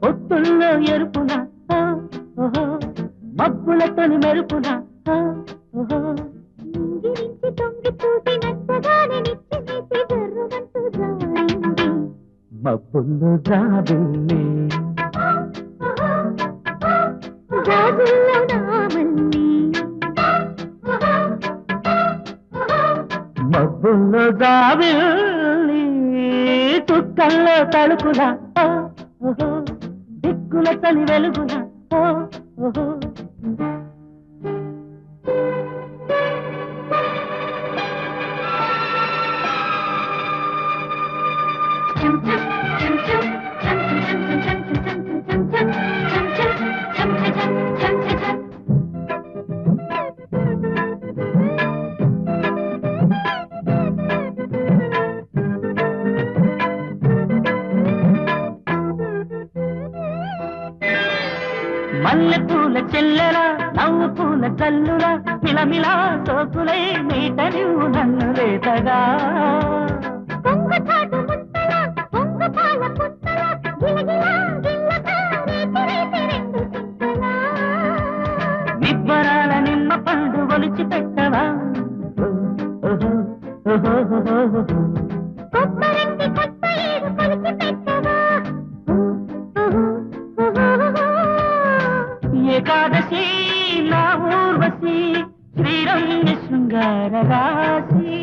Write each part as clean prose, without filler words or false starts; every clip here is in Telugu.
ఒత్తుల్లో ఎరుపున మబ్బుల తొలి మెరుపున మబ్బుల్లో జాబిల్లి మబ్బుల్లో జాబిల్లి చుక్కల్లో తలుపున దిక్కుల తలి వెలుగున మల్లెపూల చెల్లెలా నవ్వు పూల చల్లులా మిలమిలా సోకులై మీట నువ్వు నన్ను రేతగా నిబ్బరాల నిమ్మ పండు ఒలిచి పెట్టవా ఏకాదశి నా ఊర్వశి శ్రీరంగ శృంగార రాశి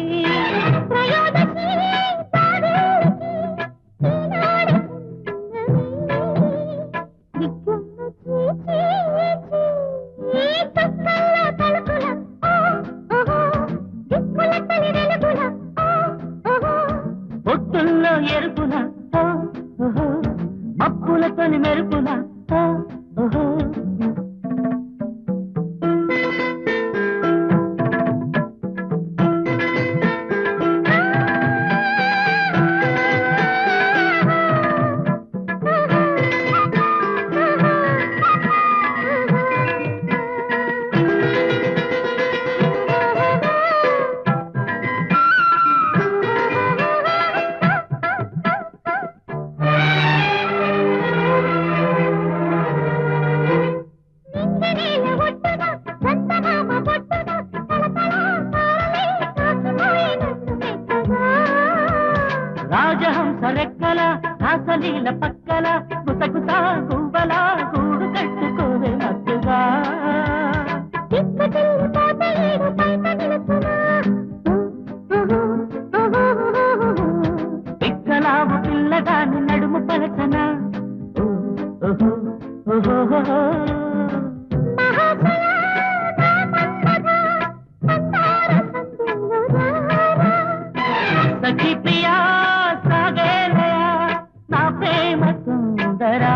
పొత్తుల్లో ఎరుపున మప్పులతోని మెరుపున రాజహంస రెక్కల రాసలీల పక్కల గుసగుసా గువ్వల గూడు కట్టుకోవే మత్తుగా పిక్కలావు పిల్లగాని నడుము పలచన సఖీ ప్రియా సాగేలయా నా ప్రేమ సుందరా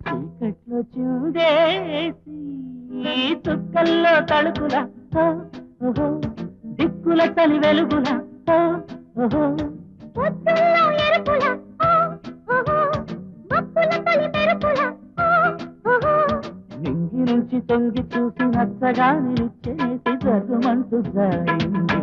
చీకట్లో చూడేసి చుక్కల్లో తలుపుల దిక్కుల తలి వెలుగుల నింగి నుంచి తొంగి చూసి నచ్చగా నిలిచేసి జరుగుమంటూ జాయింది.